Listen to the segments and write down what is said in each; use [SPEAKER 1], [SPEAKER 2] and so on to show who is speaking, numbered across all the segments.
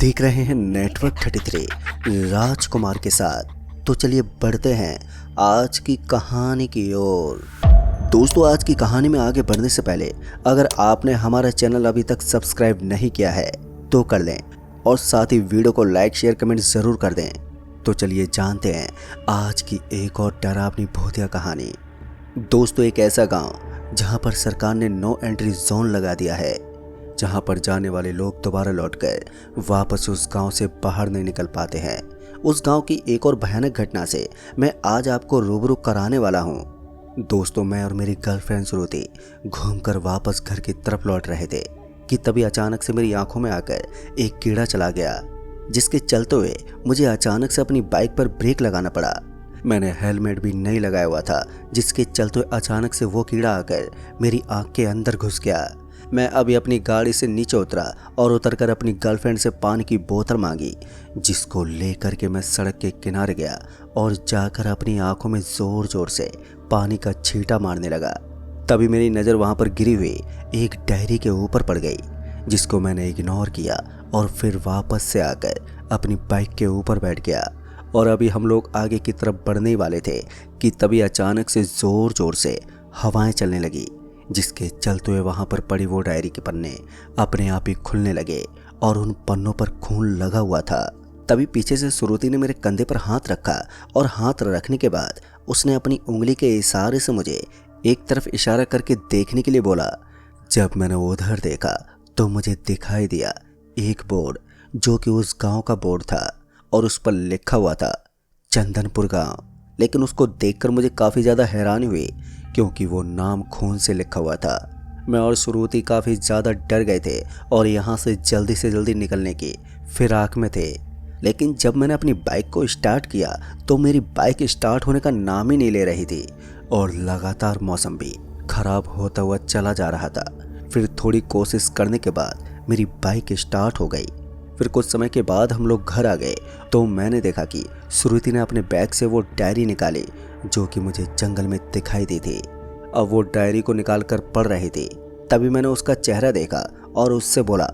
[SPEAKER 1] देख रहे हैं नेटवर्क 33 राजकुमार के साथ। तो चलिए बढ़ते हैं आज की कहानी की ओर। दोस्तों, आज की कहानी में आगे बढ़ने से पहले अगर आपने हमारा चैनल अभी तक सब्सक्राइब नहीं किया है तो कर लें और साथ ही वीडियो को लाइक शेयर कमेंट ज़रूर कर दें। तो चलिए जानते हैं आज की एक और डरावनी भूतिया कहानी। दोस्तों, एक ऐसा गांव जहां पर सरकार ने नो एंट्री जोन लगा दिया है, जहां पर जाने वाले लोग दोबारा लौटकर वापस उस गांव से बाहर नहीं निकल पाते हैं। उस गांव की एक और भयानक घटना से मैं आज आपको रूबरू कराने वाला हूं। दोस्तों, मैं और मेरी गर्लफ्रेंड श्रुति घूमकर वापस घर की तरफ लौट रहे थे कि तभी अचानक से मेरी आंखों में आकर एक कीड़ा चला गया, जिसके चलते हुए मुझे अचानक से अपनी बाइक पर ब्रेक लगाना पड़ा। मैंने हेलमेट भी नहीं लगाया हुआ था, जिसके चलते हुए अचानक से वो कीड़ा आकर मेरी आंख के अंदर घुस गया। मैं अभी अपनी गाड़ी से नीचे उतरा और उतरकर अपनी गर्लफ्रेंड से पानी की बोतल मांगी, जिसको लेकर के मैं सड़क के किनारे गया और जाकर अपनी आंखों में जोर जोर से पानी का छींटा मारने लगा। तभी मेरी नज़र वहां पर गिरी हुई एक डायरी के ऊपर पड़ गई, जिसको मैंने इग्नोर किया और फिर वापस से आकर अपनी बाइक के ऊपर बैठ गया। और अभी हम लोग आगे की तरफ बढ़ने ही वाले थे कि तभी अचानक से जोर जोर से हवाएं चलने लगी, जिसके चलते हुए वहां पर पड़ी वो डायरी के पन्ने अपने आप ही खुलने लगे और उन पन्नों पर खून लगा हुआ था। तभी पीछे से श्रुति ने मेरे कंधे पर हाथ रखा और हाथ रखने के बाद उसने अपनी उंगली के इशारे से मुझे एक तरफ इशारा करके देखने के लिए बोला। जब मैंने उधर देखा तो मुझे दिखाई दिया एक बोर्ड, जो कि उस गांव का बोर्ड था और उस पर लिखा हुआ था चंदनपुर गांव। लेकिन उसको देखकर मुझे काफ़ी ज़्यादा हैरानी हुई, क्योंकि वो नाम खून से लिखा हुआ था। मैं और श्रुति काफ़ी ज़्यादा डर गए थे और यहाँ से जल्दी निकलने की फिराक में थे। लेकिन जब मैंने अपनी बाइक को स्टार्ट किया तो मेरी बाइक स्टार्ट होने का नाम ही नहीं ले रही थी और लगातार मौसम भी खराब होता हुआ चला जा रहा था। फिर थोड़ी कोशिश करने के बाद मेरी बाइक स्टार्ट हो गई। फिर कुछ समय के बाद हम लोग घर आ गए तो मैंने देखा कि श्रुति ने अपने बैग से वो डायरी निकाली, जो कि मुझे जंगल में दिखाई दी थी। अब वो डायरी को निकाल कर पढ़ रही थी। तभी मैंने उसका चेहरा देखा और उससे बोला,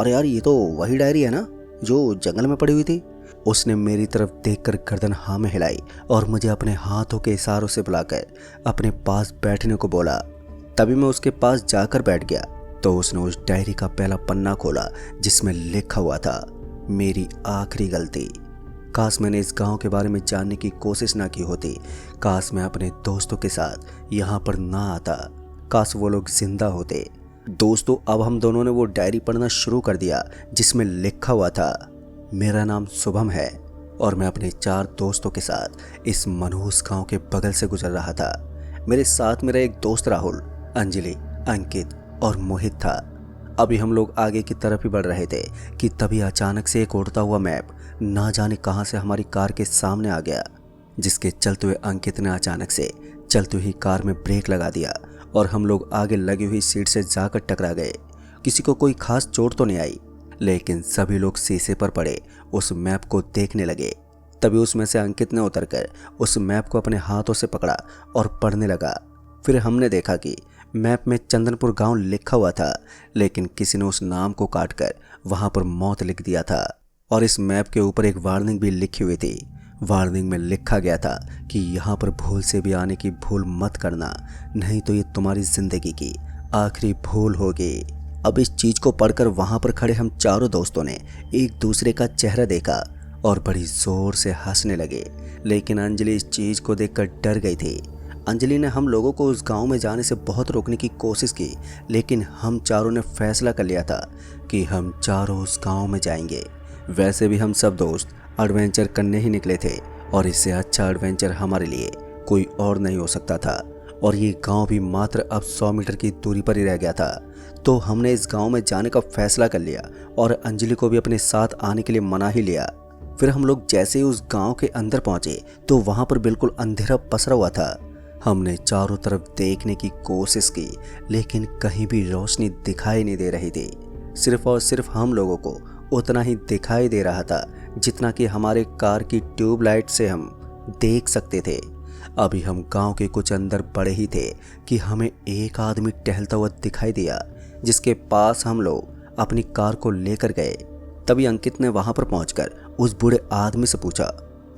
[SPEAKER 1] अरे यार, ये तो वही डायरी है ना जो जंगल में पड़ी हुई थी। उसने मेरी तरफ देखकर गर्दन हाँ में हिलाई और मुझे अपने हाथों के इशारों से बुलाकर अपने पास बैठने को बोला। तभी मैं उसके पास जाकर बैठ गया तो उसने उस डायरी का पहला पन्ना खोला, जिसमें लिखा हुआ था मेरी आखिरी गलती। काश मैंने इस गांव के बारे में जानने की कोशिश ना की होती। काश मैं अपने दोस्तों के साथ यहाँ पर ना आता। काश वो लोग जिंदा होते। दोस्तों, अब हम दोनों ने वो डायरी पढ़ना शुरू कर दिया, जिसमें लिखा हुआ था मेरा नाम शुभम है और मैं अपने 4 दोस्तों के साथ इस मनहूस गांव के बगल से गुजर रहा था। मेरे साथ मेरा एक दोस्त राहुल, अंजलि, अंकित और मोहित था। अभी हम लोग आगे की तरफ ही बढ़ रहे थे कि तभी अचानक से एक उड़ता हुआ मैप ना जाने कहां से हमारी कार के सामने आ गया, जिसके चलते हुए अंकित ने अचानक से चलती हुई कार में ब्रेक लगा दिया और हम लोग आगे लगी हुई सीट से जाकर टकरा गए। किसी को कोई खास चोट तो नहीं आई, लेकिन सभी लोग शीशे पर पड़े उस मैप को देखने लगे। तभी उसमें से अंकित ने उतरकर उस मैप को अपने हाथों से पकड़ा और पढ़ने लगा। फिर हमने देखा कि मैप में चंदनपुर गांव लिखा हुआ था, लेकिन किसी ने उस नाम को काटकर वहां पर मौत लिख दिया था और इस मैप के ऊपर एक वार्निंग भी लिखी हुई थी। वार्निंग में लिखा गया था कि यहाँ पर भूल से भी आने की भूल मत करना, नहीं तो ये तुम्हारी जिंदगी की आखिरी भूल होगी। अब इस चीज को पढ़कर वहां पर खड़े हम चारों दोस्तों ने एक दूसरे का चेहरा देखा और बड़ी जोर से हंसने लगे। लेकिन अंजलि इस चीज को देखकर डर गई थी। अंजलि ने हम लोगों को उस गांव में जाने से बहुत रोकने की कोशिश की, लेकिन हम चारों ने फैसला कर लिया था कि हम चारों उस गांव में जाएंगे। वैसे भी हम सब दोस्त एडवेंचर करने ही निकले थे और इससे अच्छा एडवेंचर हमारे लिए कोई और नहीं हो सकता था। और ये गांव भी मात्र अब 100 मीटर की दूरी पर ही रह गया था। तो हमने इस गांव में जाने का फैसला कर लिया और अंजलि को भी अपने साथ आने के लिए मना ही लिया। फिर हम लोग जैसे ही उस गाँव के अंदर पहुंचे तो वहाँ पर बिल्कुल अंधेरा पसरा हुआ था। हमने चारों तरफ देखने की कोशिश की, लेकिन कहीं भी रोशनी दिखाई नहीं दे रही थी। सिर्फ और सिर्फ हम लोगों को उतना ही दिखाई दे रहा था जितना कि हमारे कार की ट्यूबलाइट से हम देख सकते थे। अभी हम गांव के कुछ अंदर बढ़े ही थे कि हमें एक आदमी टहलता हुआ दिखाई दिया, जिसके पास हम लोग अपनी कार को लेकर गए। तभी अंकित ने वहां पर पहुंचकर उस बूढ़े आदमी से पूछा,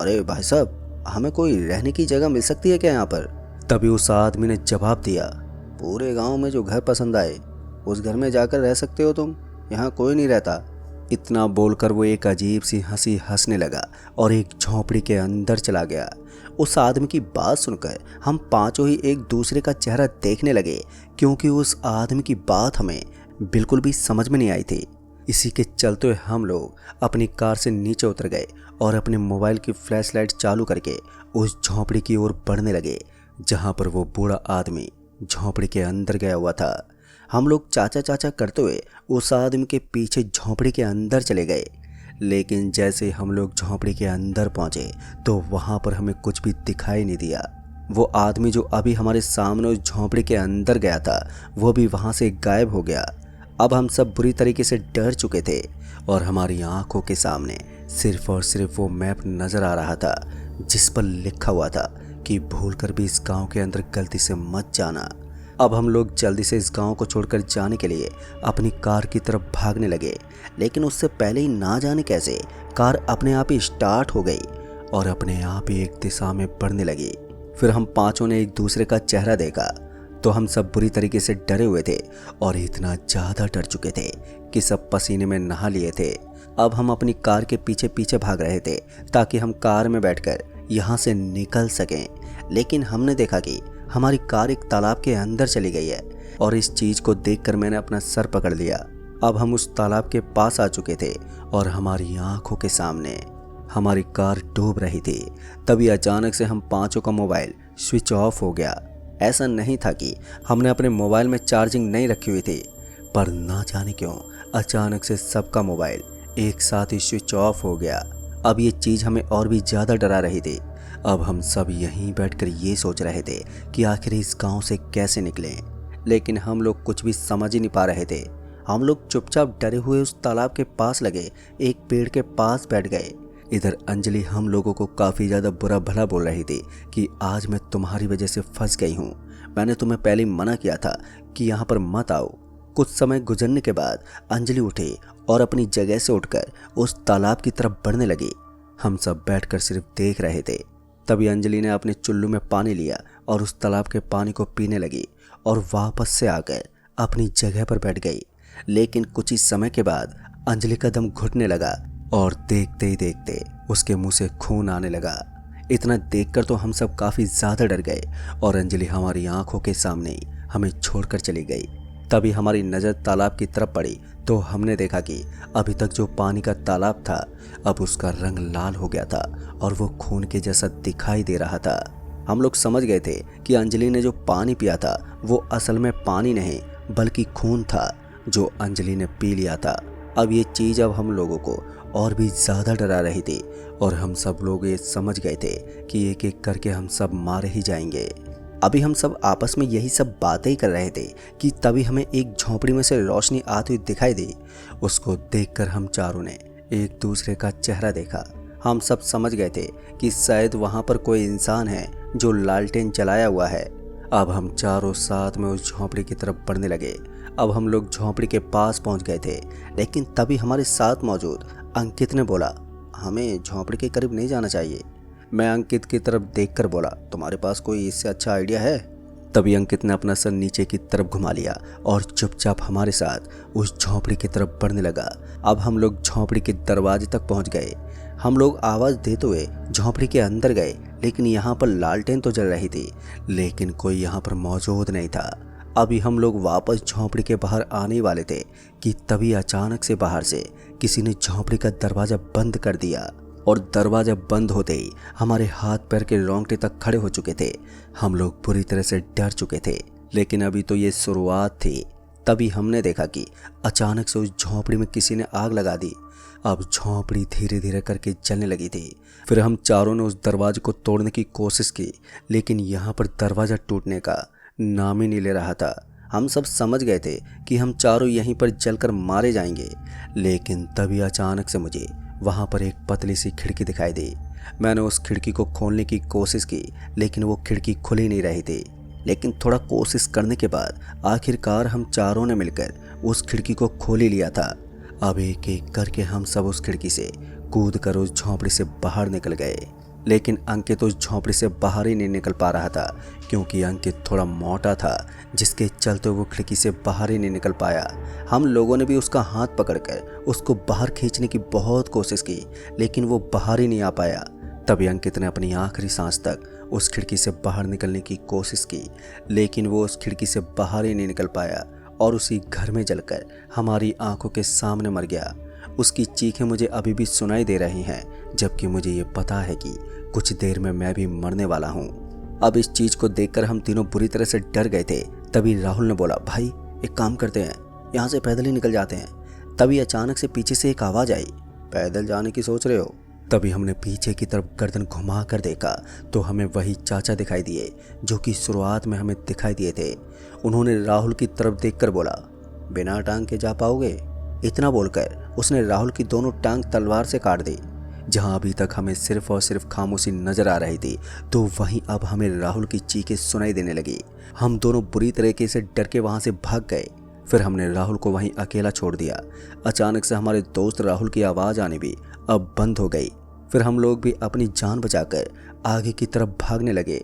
[SPEAKER 1] अरे भाई साहब, हमें कोई रहने की जगह मिल सकती है क्या यहाँ पर? तभी उस आदमी ने जवाब दिया, पूरे गांव में जो घर पसंद आए उस घर में जाकर रह सकते हो तुम, यहाँ कोई नहीं रहता। इतना बोलकर वो एक अजीब सी हंसी हंसने लगा और एक झोंपड़ी के अंदर चला गया। उस आदमी की बात सुनकर हम पांचों ही एक दूसरे का चेहरा देखने लगे, क्योंकि उस आदमी की बात हमें बिल्कुल भी समझ में नहीं आई थी। इसी के चलते हुए हम लोग अपनी कार से नीचे उतर गए और अपने मोबाइल की फ्लैश लाइट चालू करके उस झोंपड़ी की ओर बढ़ने लगे जहां पर वो बूढ़ा आदमी झोंपड़ी के अंदर गया हुआ था। हम लोग चाचा चाचा करते हुए उस आदमी के पीछे झोंपड़ी के अंदर चले गए, लेकिन जैसे हम लोग झोंपड़ी के अंदर पहुंचे तो वहां पर हमें कुछ भी दिखाई नहीं दिया। वो आदमी जो अभी हमारे सामने उस झोंपड़ी के अंदर गया था वो भी वहां से गायब हो गया। अब हम सब बुरी तरीके से डर चुके थे और हमारी आंखों के सामने सिर्फ और सिर्फ वो मैप नजर आ रहा था जिस पर लिखा हुआ था कि भूलकर भी इस गांव के अंदर गलती से मत जाना। अब हम लोग जल्दी से इस गांव को छोड़कर जाने के लिए अपनी कार की तरफ भागने लगे, लेकिन उससे पहले ही ना जाने कैसे कार अपने आप ही स्टार्ट हो गई और अपने आप ही एक दिशा में बढ़ने लगी। फिर हम पांचों ने एक दूसरे का चेहरा देखा तो हम सब बुरी तरीके से डरे हुए थे और इतना ज़्यादा डर चुके थे कि सब पसीने में नहा लिए थे। अब हम अपनी कार के पीछे पीछे भाग रहे थे ताकि हम कार में बैठकर यहाँ से निकल सकें, लेकिन हमने देखा कि हमारी कार एक तालाब के अंदर चली गई है और इस चीज़ को देखकर मैंने अपना सर पकड़ लिया। अब हम उस तालाब के पास आ चुके थे और हमारी आंखों के सामने हमारी कार डूब रही थी। तभी अचानक से हम पांचों का मोबाइल स्विच ऑफ हो गया। ऐसा नहीं था कि हमने अपने मोबाइल में चार्जिंग नहीं रखी हुई थी, पर ना जाने क्यों अचानक से सबका मोबाइल एक साथ ही स्विच ऑफ हो गया। अब ये चीज़ हमें और भी ज़्यादा डरा रही थी। अब हम सब यहीं बैठकर ये सोच रहे थे कि आखिर इस गांव से कैसे निकलें, लेकिन हम लोग कुछ भी समझ ही नहीं पा रहे थे। हम लोग चुपचाप डरे हुए उस तालाब के पास लगे एक पेड़ के पास बैठ गए। इधर अंजलि हम लोगों को काफ़ी ज़्यादा बुरा भला बोल रही थी कि आज मैं तुम्हारी वजह से फंस गई हूँ। मैंने तुम्हें पहले ही मना किया था कि यहाँ पर मत आओ। कुछ समय गुजरने के बाद अंजलि उठी और अपनी जगह से उठकर उस तालाब की तरफ बढ़ने लगी। हम सब बैठकर सिर्फ देख रहे थे। तभी अंजलि ने अपने चुल्लू में पानी लिया और उस तालाब के पानी को पीने लगी और वापस से आकर अपनी जगह पर बैठ गई। लेकिन कुछ ही समय के बाद अंजलि का दम घुटने लगा और देखते ही देखते उसके मुंह से खून आने लगा। इतना देखकर तो हम सब काफ़ी ज़्यादा डर गए और अंजलि हमारी आंखों के सामने ही हमें छोड़कर चली गई। तभी हमारी नज़र तालाब की तरफ पड़ी तो हमने देखा कि अभी तक जो पानी का तालाब था अब उसका रंग लाल हो गया था और वो खून के जैसा दिखाई दे रहा था। हम लोग समझ गए थे कि अंजलि ने जो पानी पिया था वो असल में पानी नहीं बल्कि खून था जो अंजलि ने पी लिया था। अब ये चीज़ अब हम लोगों को और भी ज़्यादा डरा रही थी और हम सब लोग ये समझ गए थे कि एक एक करके हम सब मारे ही जाएंगे। अभी हम सब आपस में यही सब बातें ही कर रहे थे कि तभी हमें एक झोंपड़ी में से रोशनी आती हुई दिखाई दी। उसको देखकर हम चारों ने एक दूसरे का चेहरा देखा। हम सब समझ गए थे कि शायद वहाँ पर कोई इंसान है जो लालटेन जलाया हुआ है। अब हम चारों साथ में उस झोंपड़ी की तरफ बढ़ने लगे। अब हम लोग झोंपड़ी के पास पहुँच गए थे, लेकिन तभी हमारे साथ मौजूद अंकित ने बोला, हमें झोंपड़ी के करीब नहीं जाना चाहिए। मैं अंकित की तरफ देखकर बोला, तुम्हारे पास कोई इससे अच्छा आइडिया है? तभी अंकित ने अपना सर नीचे की तरफ घुमा लिया और चुपचाप हमारे साथ उस झोंपड़ी की तरफ बढ़ने लगा। अब हम लोग झोंपड़ी के दरवाजे तक पहुंच गए। हम लोग आवाज़ देते हुए झोंपड़ी के अंदर गए, लेकिन यहाँ पर लालटेन तो जल रही थी लेकिन कोई यहाँ पर मौजूद नहीं था। अभी हम लोग वापस झोंपड़ी के बाहर आने वाले थे कि तभी अचानक से बाहर से किसी ने झोंपड़ी का दरवाज़ा बंद कर दिया और दरवाज़ा बंद होते ही हमारे हाथ पैर के रोंगटे तक खड़े हो चुके थे। हम लोग बुरी तरह से डर चुके थे, लेकिन अभी तो ये शुरुआत थी। तभी हमने देखा कि अचानक से उस झोंपड़ी में किसी ने आग लगा दी। अब झोंपड़ी धीरे धीरे करके जलने लगी थी। फिर हम चारों ने उस दरवाजे को तोड़ने की कोशिश की, लेकिन यहाँ पर दरवाज़ा टूटने का नाम ही नहीं ले रहा था। हम सब समझ गए थे कि हम चारों यहीं पर जलकर मारे जाएंगे, लेकिन तभी अचानक से मुझे वहाँ पर एक पतली सी खिड़की दिखाई दी। मैंने उस खिड़की को खोलने की कोशिश की, लेकिन वो खिड़की खुल ही नहीं रही थी। लेकिन थोड़ा कोशिश करने के बाद आखिरकार हम चारों ने मिलकर उस खिड़की को खोल ही लिया था। अब एक एक करके हम सब उस खिड़की से कूद कर उस झोंपड़ी से बाहर निकल गए, लेकिन अंकित उस झोंपड़ी से बाहर ही नहीं निकल पा रहा था, क्योंकि अंकित थोड़ा मोटा था, जिसके चलते वो खिड़की से बाहर ही नहीं निकल पाया। हम लोगों ने भी उसका हाथ पकड़कर उसको बाहर खींचने की बहुत कोशिश की, लेकिन वो बाहर ही नहीं आ पाया। तभी अंकित ने अपनी आखिरी सांस तक उस खिड़की से बाहर निकलने की कोशिश की, लेकिन वो उस खिड़की से बाहर ही नहीं निकल पाया और उसी घर में जलकर हमारी आंखों के सामने मर गया। उसकी चीखें मुझे अभी भी सुनाई दे रही हैं, जबकि मुझे ये पता है कि कुछ देर में मैं भी मरने वाला हूँ। अब इस चीज को देखकर हम तीनों बुरी तरह से डर गए थे। तभी राहुल ने बोला, भाई एक काम करते हैं, यहाँ से पैदल ही निकल जाते हैं। तभी अचानक से पीछे से एक आवाज़ आई, पैदल जाने की सोच रहे हो? तभी हमने पीछे की तरफ गर्दन घुमा कर देखा तो हमें वही चाचा दिखाई दिए जो कि शुरुआत में हमें दिखाई दिए थे। उन्होंने राहुल की तरफ देखकर बोला, बिना टांग के जा पाओगे? इतना बोलकर उसने राहुल की दोनों टांग तलवार से काट दी। जहां अभी तक हमें सिर्फ और सिर्फ खामोशी नजर आ रही थी, तो वहीं अब हमें राहुल की चीखें सुनाई देने लगी। हम दोनों बुरी तरीके से डर के वहां से भाग गए। फिर हमने राहुल को वहीं अकेला छोड़ दिया। अचानक से हमारे दोस्त राहुल की आवाज़ आनी भी अब बंद हो गई। फिर हम लोग भी अपनी जान बचाकर आगे की तरफ भागने लगे।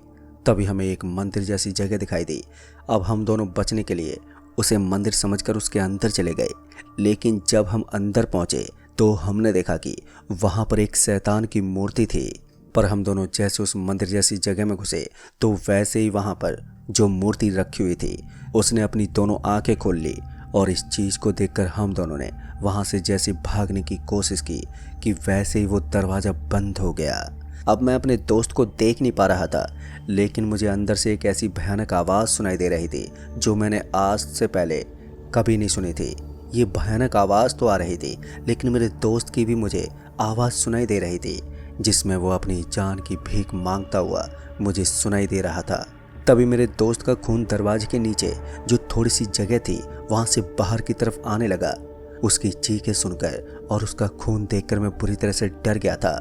[SPEAKER 1] तभी हमें एक मंदिर जैसी जगह दिखाई दी। अब हम दोनों बचने के लिए उसे मंदिर समझकर उसके अंदर चले गए, लेकिन जब हम अंदर पहुंचे तो हमने देखा कि वहां पर एक शैतान की मूर्ति थी। पर हम दोनों जैसे उस मंदिर जैसी जगह में घुसे तो वैसे ही वहां पर जो मूर्ति रखी हुई थी उसने अपनी दोनों आंखें खोल ली, और इस चीज़ को देखकर हम दोनों ने वहां से जैसे भागने की कोशिश की कि वैसे ही वो दरवाज़ा बंद हो गया। अब मैं अपने दोस्त को देख नहीं पा रहा था, लेकिन मुझे अंदर से एक ऐसी भयानक आवाज़ सुनाई दे रही थी जो मैंने आज से पहले कभी नहीं सुनी थी। ये भयानक आवाज़ तो आ रही थी, लेकिन मेरे दोस्त की भी मुझे आवाज़ सुनाई दे रही थी, जिसमें वो अपनी जान की भीख मांगता हुआ मुझे सुनाई दे रहा था। तभी मेरे दोस्त का खून दरवाजे के नीचे जो थोड़ी सी जगह थी वहां से बाहर की तरफ आने लगा। उसकी चीखें सुनकर और उसका खून देखकर मैं बुरी तरह से डर गया था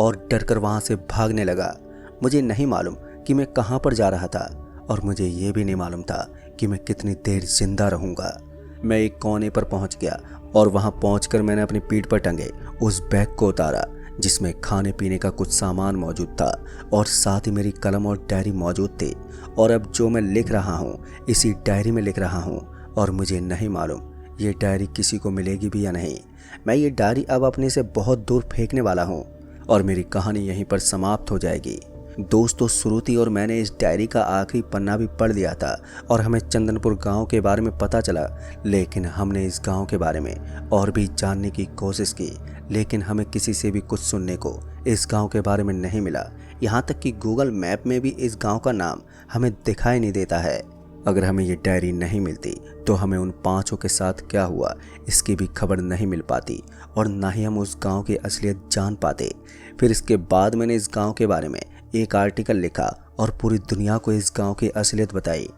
[SPEAKER 1] और डर कर वहां से भागने लगा। मुझे नहीं मालूम कि मैं कहां पर जा रहा था, और मुझे ये भी नहीं मालूम था कि मैं कितनी देर जिंदा रहूंगा। मैं एक कोने पर पहुंच गया और वहां पहुंचकर मैंने अपनी पीठ पर टंगे उस बैग को उतारा जिसमें खाने पीने का कुछ सामान मौजूद था, और साथ ही मेरी कलम और डायरी मौजूद थी। और अब जो मैं लिख रहा हूँ इसी डायरी में लिख रहा हूँ, और मुझे नहीं मालूम ये डायरी किसी को मिलेगी भी या नहीं। मैं ये डायरी अब अपने से बहुत दूर फेंकने वाला हूँ और मेरी कहानी यहीं पर समाप्त हो जाएगी। दोस्तों, श्रुति और मैंने इस डायरी का आखिरी पन्ना भी पढ़ लिया था और हमें चंदनपुर गांव के बारे में पता चला, लेकिन हमने इस गांव के बारे में और भी जानने की कोशिश की, लेकिन हमें किसी से भी कुछ सुनने को इस गांव के बारे में नहीं मिला। यहाँ तक कि गूगल मैप में भी इस गांव का नाम हमें दिखाई नहीं देता है। अगर हमें ये डायरी नहीं मिलती तो हमें उन पांचों के साथ क्या हुआ इसकी भी खबर नहीं मिल पाती, और ना ही हम उस गांव की असलियत जान पाते। फिर इसके बाद मैंने इस गांव के बारे में एक आर्टिकल लिखा और पूरी दुनिया को इस गांव की असलियत बताई।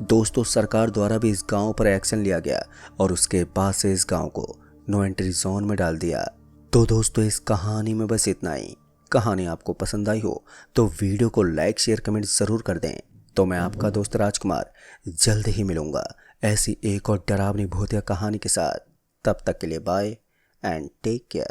[SPEAKER 1] दोस्तों, सरकार द्वारा भी इस गांव पर एक्शन लिया गया और उसके बाद से इस गांव को नो एंट्री जोन में डाल दिया। तो दोस्तों, इस कहानी में बस इतना ही। कहानी आपको पसंद आई हो तो वीडियो को लाइक शेयर कमेंट ज़रूर कर दें। तो मैं आपका दोस्त राजकुमार जल्द ही मिलूंगा ऐसी एक और डरावनी भूतिया कहानी के साथ। तब तक के लिए बाय एंड टेक केयर।